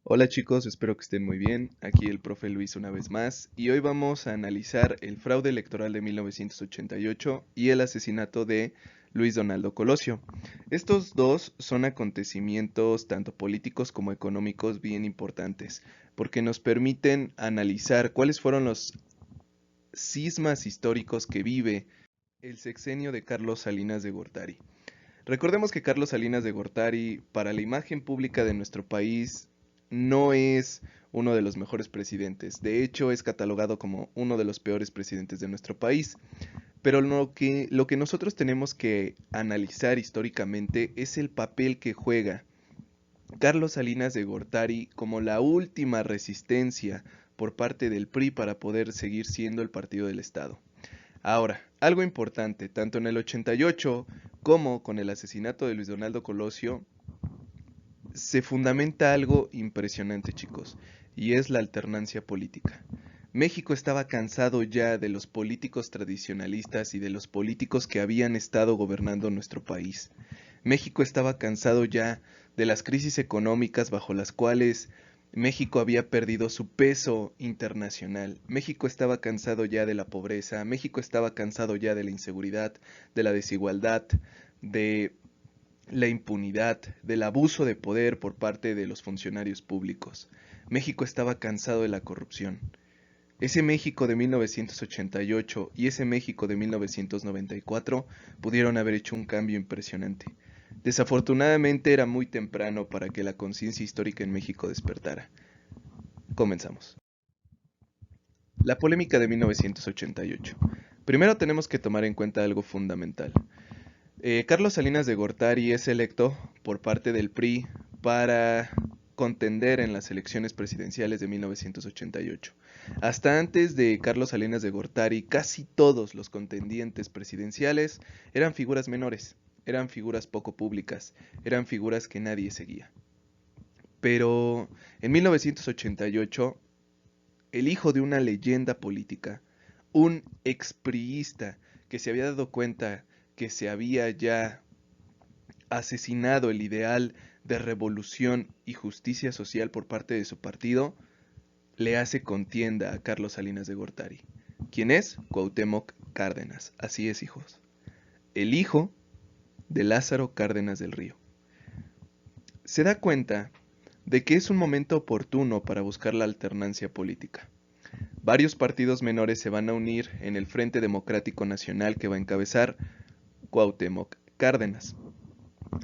Hola chicos, espero que estén muy bien. Aquí el profe Luis una vez más y hoy vamos a analizar el fraude electoral de 1988 y el asesinato de Luis Donaldo Colosio. Estos dos son acontecimientos tanto políticos como económicos bien importantes porque nos permiten analizar cuáles fueron los cismas históricos que vive el sexenio de Carlos Salinas de Gortari. Recordemos que Carlos Salinas de Gortari, para la imagen pública de nuestro país, no es uno de los mejores presidentes. De hecho, es catalogado como uno de los peores presidentes de nuestro país. Pero lo que nosotros tenemos que analizar históricamente es el papel que juega Carlos Salinas de Gortari como la última resistencia por parte del PRI para poder seguir siendo el partido del Estado. Ahora, algo importante, tanto en el 88 como con el asesinato de Luis Donaldo Colosio, se fundamenta algo impresionante, chicos, y es la alternancia política. México estaba cansado ya de los políticos tradicionalistas y de los políticos que habían estado gobernando nuestro país. México estaba cansado ya de las crisis económicas bajo las cuales México había perdido su peso internacional. México estaba cansado ya de la pobreza. México estaba cansado ya de la inseguridad, de la desigualdad, de la impunidad, del abuso de poder por parte de los funcionarios públicos. México estaba cansado de la corrupción. Ese México de 1988 y ese México de 1994 pudieron haber hecho un cambio impresionante. Desafortunadamente era muy temprano para que la conciencia histórica en México despertara. Comenzamos. La polémica de 1988. Primero tenemos que tomar en cuenta algo fundamental. Carlos Salinas de Gortari es electo por parte del PRI para contender en las elecciones presidenciales de 1988. Hasta antes de Carlos Salinas de Gortari, casi todos los contendientes presidenciales eran figuras menores, eran figuras poco públicas, eran figuras que nadie seguía. Pero en 1988, el hijo de una leyenda política, un expriista que se había dado cuenta que se había ya asesinado el ideal de revolución y justicia social por parte de su partido, le hace contienda a Carlos Salinas de Gortari. ¿Quién es? Cuauhtémoc Cárdenas. Así es, hijos. El hijo de Lázaro Cárdenas del Río. Se da cuenta de que es un momento oportuno para buscar la alternancia política. Varios partidos menores se van a unir en el Frente Democrático Nacional que va a encabezar Cuauhtémoc Cárdenas.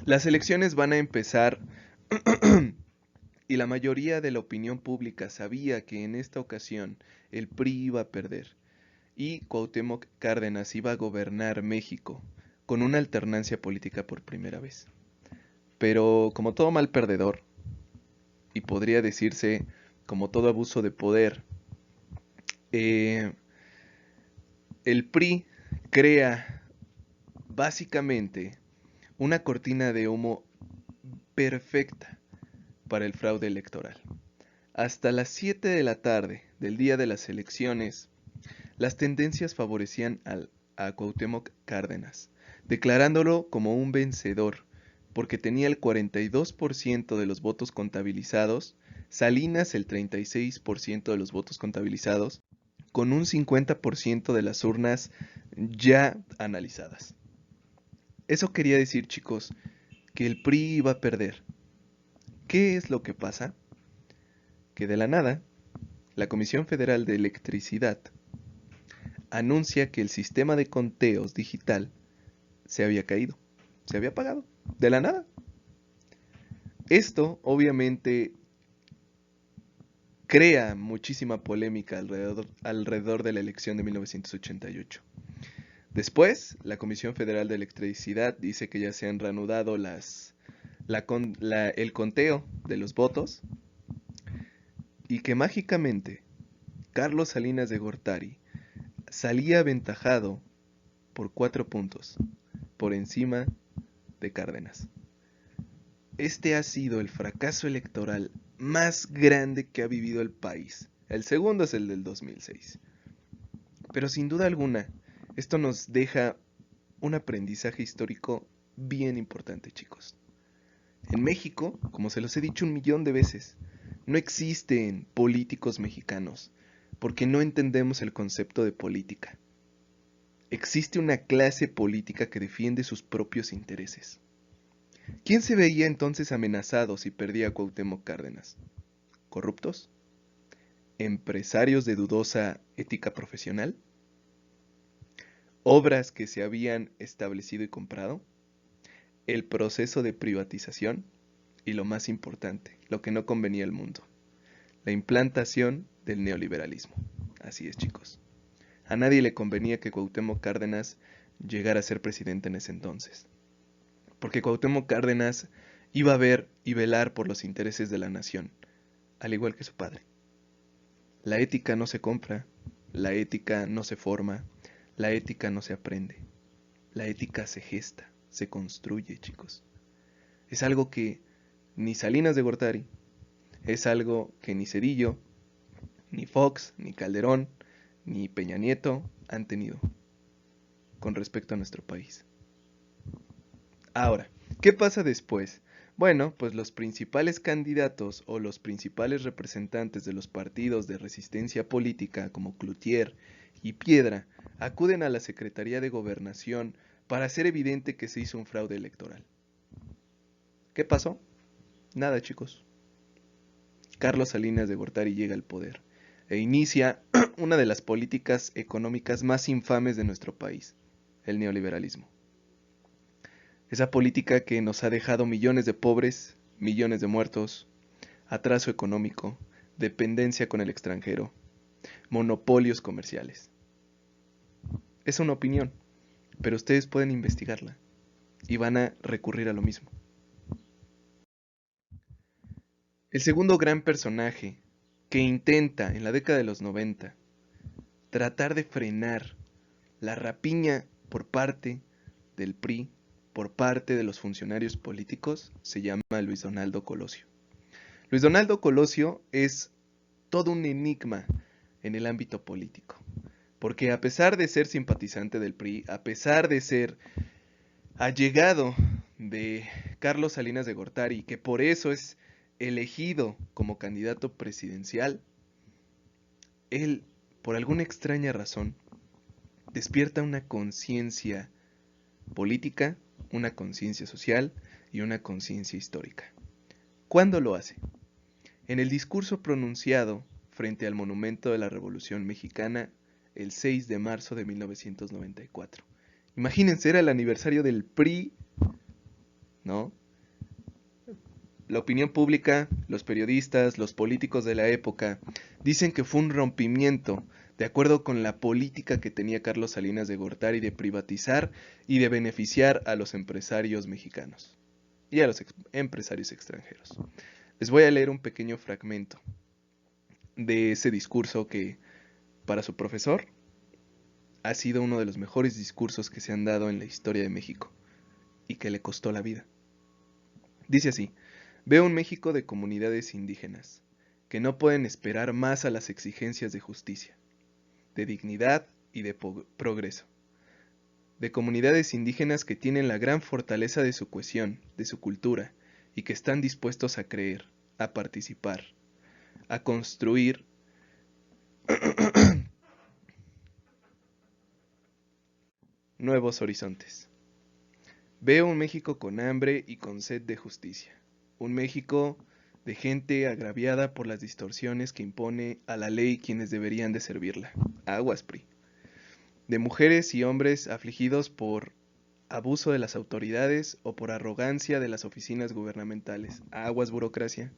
Las elecciones van a empezar y la mayoría de la opinión pública sabía que en esta ocasión el PRI iba a perder y Cuauhtémoc Cárdenas iba a gobernar México con una alternancia política por primera vez. Pero como todo mal perdedor, y podría decirse como todo abuso de poder, eh, el PRI crea básicamente una cortina de humo perfecta para el fraude electoral. Hasta las 7 de la tarde del día de las elecciones, las tendencias favorecían a Cuauhtémoc Cárdenas, declarándolo como un vencedor, porque tenía el 42% de los votos contabilizados, Salinas el 36% de los votos contabilizados, con un 50% de las urnas ya analizadas. Eso quería decir, chicos, que el PRI iba a perder. ¿Qué es lo que pasa? Que de la nada, la Comisión Federal de Electricidad anuncia que el sistema de conteos digital se había caído, se había apagado, de la nada. Esto obviamente crea muchísima polémica alrededor de la elección de 1988. Después, la Comisión Federal de Electricidad dice que ya se han reanudado el conteo de los votos y que mágicamente Carlos Salinas de Gortari salía aventajado por 4 puntos por encima de Cárdenas. Este ha sido el fracaso electoral más grande que ha vivido el país. El segundo es el del 2006. Pero sin duda alguna, esto nos deja un aprendizaje histórico bien importante, chicos. En México, como se los he dicho un millón de veces, No existen políticos mexicanos, porque no entendemos el concepto de política. Existe una clase política que defiende sus propios intereses. ¿Quién se veía entonces amenazado si perdía a Cuauhtémoc Cárdenas? ¿Corruptos? ¿Empresarios de dudosa ética profesional? ¿Obras que se habían establecido y comprado? ¿El proceso de privatización? Y lo más importante, lo que no convenía al mundo, la implantación del neoliberalismo. Así es, chicos. A nadie le convenía que Cuauhtémoc Cárdenas llegara a ser presidente en ese entonces, porque Cuauhtémoc Cárdenas iba a ver y velar por los intereses de la nación, al igual que su padre. La ética no se compra, la ética no se forma, la ética no se aprende, la ética se gesta, se construye, chicos. Es algo que ni Salinas de Gortari, es algo que ni Zedillo, ni Fox, ni Calderón, ni Peña Nieto han tenido con respecto a nuestro país. Ahora, ¿qué pasa después? Bueno, pues los principales candidatos o los principales representantes de los partidos de resistencia política como Cloutier y Piedra acuden a la Secretaría de Gobernación para hacer evidente que se hizo un fraude electoral. ¿Qué pasó? Nada, chicos. Carlos Salinas de Gortari llega al poder e inicia una de las políticas económicas más infames de nuestro país, el neoliberalismo. Esa política que nos ha dejado millones de pobres, millones de muertos, atraso económico, dependencia con el extranjero, monopolios comerciales. Es una opinión, pero ustedes pueden investigarla y van a recurrir a lo mismo. El segundo gran personaje que intenta en la década de los 90 tratar de frenar la rapiña por parte del PRI, por parte de los funcionarios políticos, se llama Luis Donaldo Colosio. Luis Donaldo Colosio es todo un enigma en el ámbito político, porque a pesar de ser simpatizante del PRI, a pesar de ser allegado de Carlos Salinas de Gortari, que por eso es elegido como candidato presidencial, él, por alguna extraña razón, despierta una conciencia política, una conciencia social y una conciencia histórica. ¿Cuándo lo hace? En el discurso pronunciado frente al Monumento de la Revolución Mexicana el 6 de marzo de 1994. Imagínense, era el aniversario del PRI, ¿no? La opinión pública, los periodistas, los políticos de la época dicen que fue un rompimiento de acuerdo con la política que tenía Carlos Salinas de Gortari de privatizar y de beneficiar a los empresarios mexicanos y a los empresarios extranjeros. Les voy a leer un pequeño fragmento de ese discurso que, para su profesor, ha sido uno de los mejores discursos que se han dado en la historia de México y que le costó la vida. Dice así: veo un México de comunidades indígenas que no pueden esperar más a las exigencias de justicia, de dignidad y de progreso. De comunidades indígenas que tienen la gran fortaleza de su cohesión, de su cultura, y que están dispuestos a creer, a participar, a construir nuevos horizontes. Veo un México con hambre y con sed de justicia. Un México de gente agraviada por las distorsiones que impone a la ley quienes deberían de servirla. Aguas, PRI. De mujeres y hombres afligidos por abuso de las autoridades o por arrogancia de las oficinas gubernamentales. Aguas, burocracia.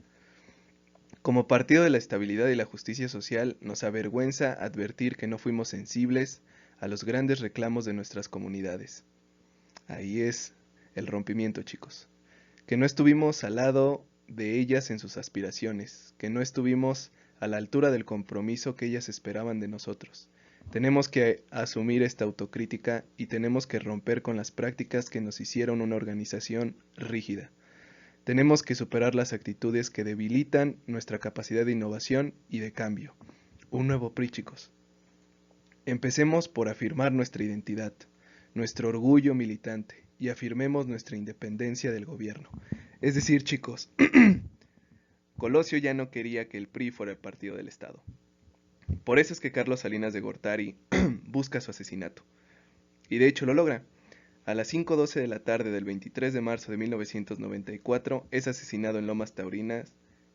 Como partido de la estabilidad y la justicia social, nos avergüenza advertir que no fuimos sensibles a los grandes reclamos de nuestras comunidades. Ahí es el rompimiento, chicos. Que no estuvimos al lado de ellas en sus aspiraciones, que no estuvimos a la altura del compromiso que ellas esperaban de nosotros. Tenemos que asumir esta autocrítica y tenemos que romper con las prácticas que nos hicieron una organización rígida. Tenemos que superar las actitudes que debilitan nuestra capacidad de innovación y de cambio. Un nuevo PRI, chicos. Empecemos por afirmar nuestra identidad, nuestro orgullo militante y afirmemos nuestra independencia del gobierno. Es decir, chicos, Colosio ya no quería que el PRI fuera el partido del Estado. Por eso es que Carlos Salinas de Gortari busca su asesinato. Y de hecho lo logra. A las 5:12 de la tarde del 23 de marzo de 1994 es asesinado en Lomas Taurinas,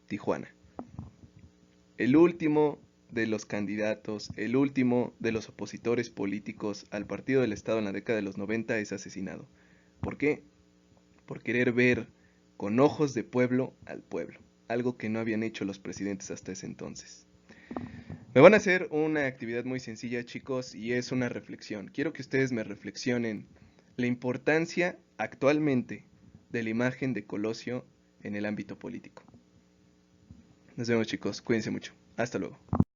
Tijuana. El último de los candidatos, el último de los opositores políticos al partido del Estado en la década de los 90 es asesinado. ¿Por qué? Por querer ver con ojos de pueblo al pueblo, algo que no habían hecho los presidentes hasta ese entonces. Me van a hacer una actividad muy sencilla, chicos, y es una reflexión. Quiero que ustedes me reflexionen la importancia actualmente de la imagen de Colosio en el ámbito político. Nos vemos, chicos, cuídense mucho. Hasta luego.